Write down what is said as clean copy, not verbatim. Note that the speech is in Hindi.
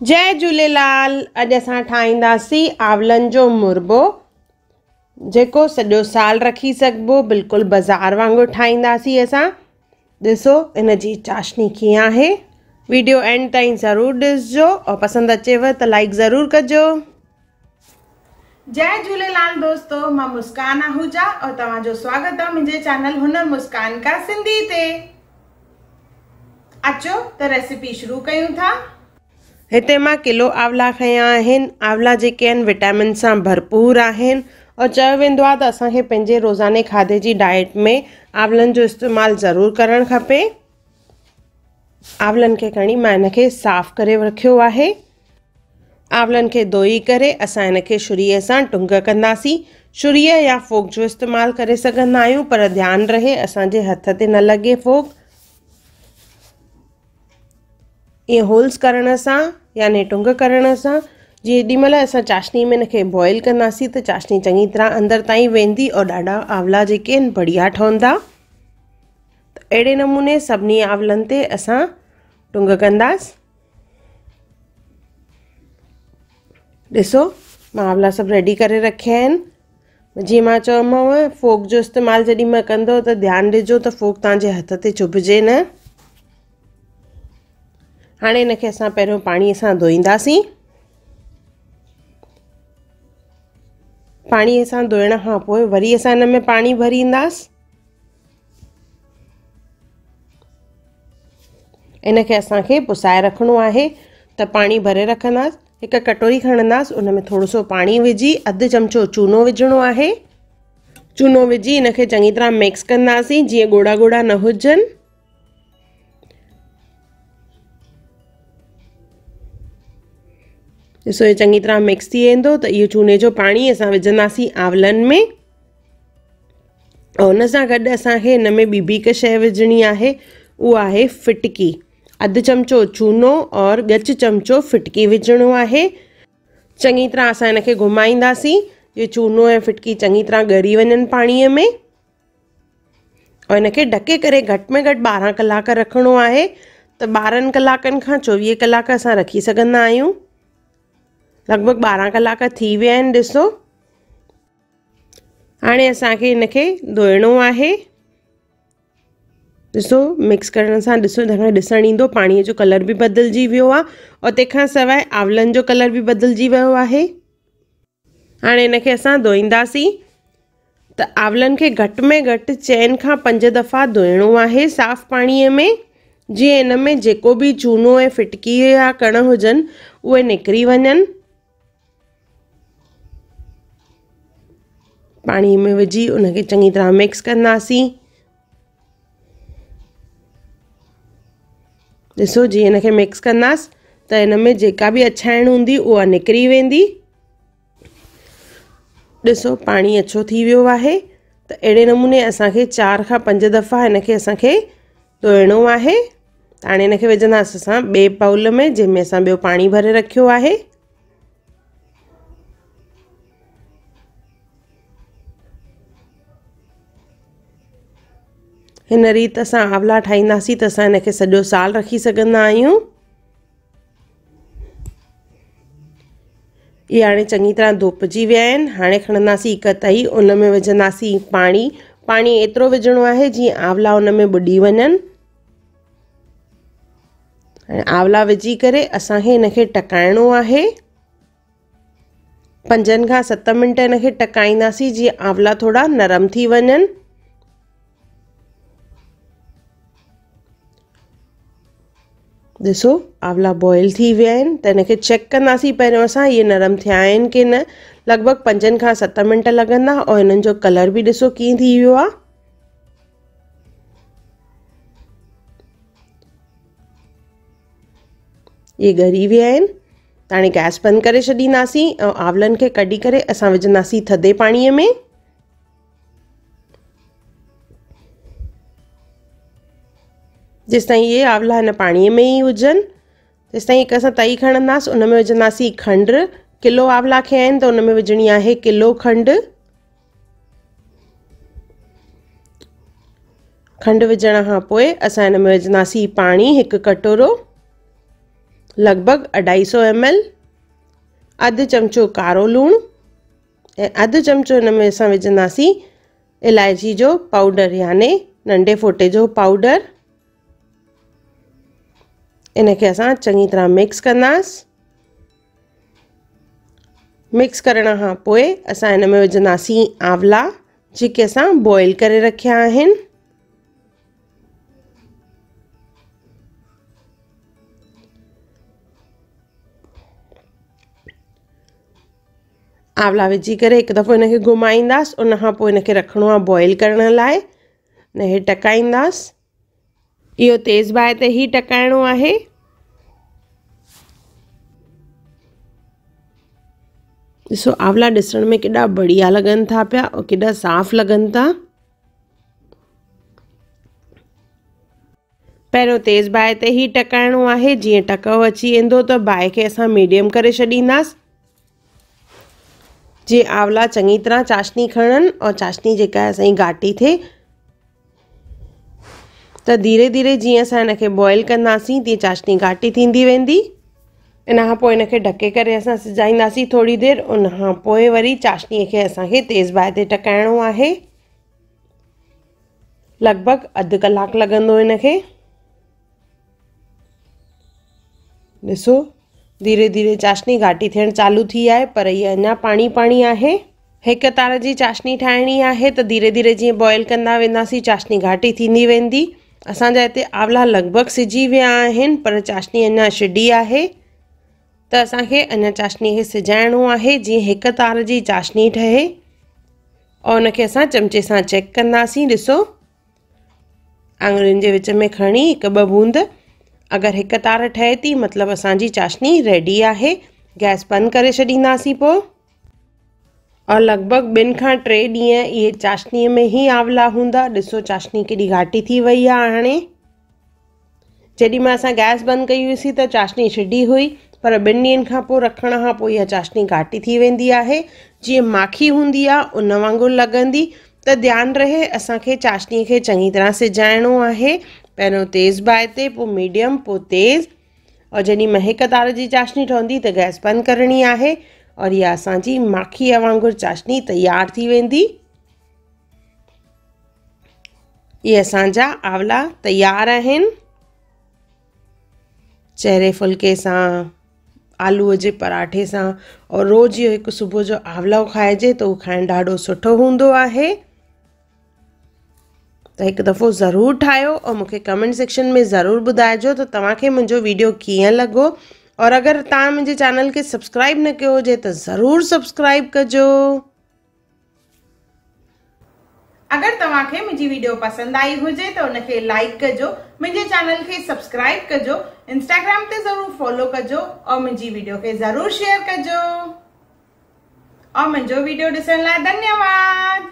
जय झूलेलाल। अॼु असां ठाहींदासीं आवलनि जो मुरबो, जेको सॼो साल रखी सघिबो। बिल्कुलु बाज़ार वांगुरु ठाहींदासीं असां। ॾिसो इन जी चाशनी कीअं आहे। वीडियो एंड ताईं ज़रूरु ॾिसजो और पसंदि अचेव त लाइक ज़रूरु कजो। जय झूलेलाल दोस्तों, मां मुस्कान आहूजा और तव्हांजो स्वागत आहे मुंहिंजे चैनल हुनर मुस्कान का सिंधी ते। अचो त रेसिपी शुरू कयूं था। हिते मां किलो आवला खया आहिनि। आवला जेके आहिनि विटामिन सां भरपूर आहिनि और चयो वेंदो आहे त असांखे पंहिंजे रोज़ाने खाधे जी डाइट में आवलनि जो इस्तेमालु ज़रूरु करणु खपे। आवलनि खे खणी मां इनखे साफ़ करे रखियो आहे। आवलनि खे धोई करे असां इनखे छुरीअ सां टुंग कंदासीं। छुरीअ या फोक जो इस्तेमालु करे सघंदा आहियूं, पर ध्यानु रहे असांजे हथ ते न लॻे फोक। ये होल्स करण सां यानी टुंग करण सां जेॾी महिल असां चाशनी में इनखे बॉइल कंदासीं त चाशनी चङी तरह अंदर ताईं वेंदी और ॾाढा आवला जेके आहिनि बढ़िया ठहंदा। त अहिड़े नमूने सभिनी आवलनि ते असां टुंग कंदासीं। ॾिसो मां आवला सभु रेडी करे रखिया आहिनि। जीअं मां चयोमांव, फोक जो इस्तेमालु जेॾी महिल कंदो त ध्यानु ॾिजो त फोक तव्हांजे हथ ते चुभिजे न। हाणे इनखे असां पहिरियों पाणीअ सां धोईंदासीं। पाणीअ सां धोइण खां पोइ वरी असां हिन में पाणी भरींदासीं। इनखे असांखे पुसाए रखिणो आहे त पाणी भरे रखंदासीं। हिकु कटोरी खणंदासीं, उन में थोरो सो पाणी विझी अधु चमचो चूनो विझणो आहे। चूनो विझी इनखे चङी तरह मिक्स कंदासीं जीअं ॻोड़ा ॻोड़ा न हुजनि। ॾिसो ये चङी तरह मिक्स थी वेंदो त इहो चूने जो पाणी असां विझंदासीं आवलनि में। और हुन सां गॾु असांखे हिन में ॿी हिकु शइ विझणी आहे, उहा आहे फिटकी। अधु चमचो चूनो और ॻच चमचो फिटकी विझणो आहे। चङी तरह असां हिनखे घुमाईंदासीं। ये चूनो ऐं फिटकी चङी तरह ॻरी वञनि पाणीअ में। और हिनखे ढके करे घटि में घटि 12 कलाक रखिणो आहे। त 12 कलाकनि खां 24 कलाक असां रखी सघंदा आहियूं। लॻभॻि 12 कलाक थी विया आहिनि। ॾिसो हाणे असांखे हिनखे धोइणो आहे। ॾिसो मिक्स करण सां ॾिसो ॾिसणु ईंदो पाणीअ जो कलर बि बदिलजी वियो आहे और तंहिंखां सवाइ आवलनि जो कलर बि बदिलजी वियो आहे। हाणे हिनखे असां धोईंदासीं। त आवलनि खे घटि में घटि 4 खां 5 दफ़ा धोइणो आहे साफ़ पाणीअ में, जीअं हिन में जेको बि चूनो ऐं फिटकी या कण हुजनि उहे निकिरी वञनि। पाणी में विझी उनखे चङी तरह मिक्स कंदासीं। ॾिसो जीअं हिनखे मिक्स कंदासीं त हिन में जेका बि अछाइण हूंदी उहा निकिरी वेंदी। ॾिसो पाणी अछो थी वियो आहे। त अहिड़े नमूने असांखे 4 खां 5 दफ़ा हिनखे असांखे धोइणो आहे। त हाणे हिनखे विझंदासीं असां ॿिए बाउल में, जंहिंमें असां ॿियो पाणी भरे रखियो आहे। हिन रीति असां आवला ठाहींदासीं त असां हिनखे सॼो साल रखी सघंदा आहियूं। इहे हाणे चङी तरह धोपिजी विया आहिनि। हाणे खणंदासीं हिकु तई, उन में विझंदासीं पाणी। पाणी एतिरो विझणो आहे जीअं आवला उन में ॿुॾी वञनि। हाणे आवला विझी करे असांखे हिनखे टकाइणो आहे। 5 खां 7 मिंट हिनखे टकाईंदासीं जीअं आवला थोरा नरम थी वञनि। ॾिसो आवला बॉइल थी विया आहिनि। त हिनखे चेक कंदासीं पहिरियों असां इहे नरम थिया आहिनि की न। लॻभॻि 5 खां 7 मिंट लॻंदा और हिननि जो कलर बि ॾिसो कीअं थी वियो आहे। ये ॻरी विया आहिनि। त हाणे गैस बंदि करे छॾींदासीं ऐं आवलनि खे कढी करे असां विझंदासीं थधे पाणीअ में। जेसिताईं इहे आवला हिन पाणीअ में ई हुजनि तेसिताईं हिकु असां तई खणंदासीं, उन में विझंदासीं खंडु। किलो आवला खया आहिनि त उन में विझणी आहे किलो खंडु। खंडु विझण खां पोइ असां हिन में विझंदासीं पाणी 1 कटोरो। लॻभॻि 250 ml, अधु चमचो कारो लूणु ऐं अधु चमचो हिन में असां विझंदासीं इलायची जो पाउडर याने नंढे फोटे जो पाउडर। इनखे असां चङी तरह मिक्स कंदासीं। मिक्स करण खां पोइ असां हिन में विझंदासीं आंवला जेके असां बॉइल करे रखिया आहिनि। आंवला विझी करे हिकु दफ़ो इनखे घुमाईंदासीं। उन खां पोइ इनखे रखिणो आहे बॉइल करण लाइ। इनखे टकाईंदासीं। इहो तेज़ बाहि ते ई टकाइणो आहे। ॾिसो आंवला ॾिसण में केॾा बढ़िया लॻनि था पिया और केॾा साफ़ लॻनि था। पहिरियों तेज़ बाहि ते ई टकाइणो आहे। जीअं टको अची वेंदो त बाहि खे असां मीडियम करे छॾींदासीं। जीअं आंवला चङी तरह चाशनी खणनि और चाशनी जेका आहे असांजी घाटी थिए त धीरे धीरे जीअं असां हिनखे बॉइल कंदासीं तीअं चाशनी घाटी थींदी वेंदी। इन खां पोइ हिनखे ढके करे असां सिजाईंदासीं थोरी देरि। उन खां पोइ वरी चाशनीअ खे असांखे तेज़ बाहि ते टकाइणो आहे। लॻभॻि अधु कलाकु लॻंदो हिनखे। ॾिसो धीरे धीरे चाशनी घाटी थियण चालू थी आहे पर इहा अञा पाणी पाणी आहे। हिकु तार जी चाशनी ठाहिणी आहे त धीरे धीरे जीअं बॉइल कंदा वेंदासीं चाशनी घाटी थींदी वेंदी। असांजा हिते आंवला लॻभॻि सिजी विया आहिनि पर चाशनी अञा छिडी आहे त असांखे अञा चाशनीअ खे सिजाइणो आहे। जीअं हिकु तार जी चाशनी ठहे और उनखे असां चमचे सां चेक कंदासीं। ॾिसो आङुरियुनि जे विच में खणी हिकु ॿ बूंद अगरि हिकु तार ठहे थी मतिलबु असांजी चाशनी रेडी आहे। गैस बंदि करे छॾींदासीं पोइ। और लॻभॻि 2 खां 3 ॾींहं इहे चाशनीअ में ई आंवला हूंदा। ॾिसो चाशनी केॾी घाटी थी वई आहे हाणे। जेॾीमहिल असां गैस बंदि कई हुईसीं त चाशनी छिडी हुई पर 2 ॾींहंनि खां पोइ रखण खां पोइ इहा चाशनी घाटी थी वेंदी आहे। जीअं माखी हूंदी आहे उन वांगुरु लॻंदी। त ध्यानु रहे असांखे चाशनीअ खे चङी तरह सिजाइणो आहे। पहिरियों तेज़ बाहि ते पोइ मीडियम पोइ तेज़। और जेॾीमहिल हिकु तार जी चाशनी ठहंदी त गैस बंदि करणी आहे और इहा असांजी माखीअ वांगुरु चाशनी तयारु थी वेंदी। इहे असांजा आंवला तयारु आहिनि। चहिरे फुल्के सां, आलूअ जे पराठे सां और रोज़ इहो हिकु सुबुह जो आंवलो खाइजे त उहो खाइणु ॾाढो सुठो हूंदो आहे। त हिकु दफ़ो ज़रूरु ठाहियो और मूंखे कमेंट सेक्शन में ज़रूरु ॿुधाइजो त तव्हांखे मुंहिंजो वीडियो कीअं लॻो। और अगर तव्हां मुंहिंजे चैनल खे सब्सक्राइब न कयो हुजे त ज़रूरु सब्सक्राइब कजो। अगर तव्हांखे मुंहिंजी वीडियो पसंदि आई हुजे त उनखे लाइक कजो, मुंहिंजे चैनल खे सब्सक्राइब कजो, इंस्टाग्राम ते ज़रूरु फॉलो कजो और मुंहिंजी वीडियो खे ज़रूरु शेयर कजो। और मुंहिंजो वीडियो ॾिसण लाइ धन्यवाद।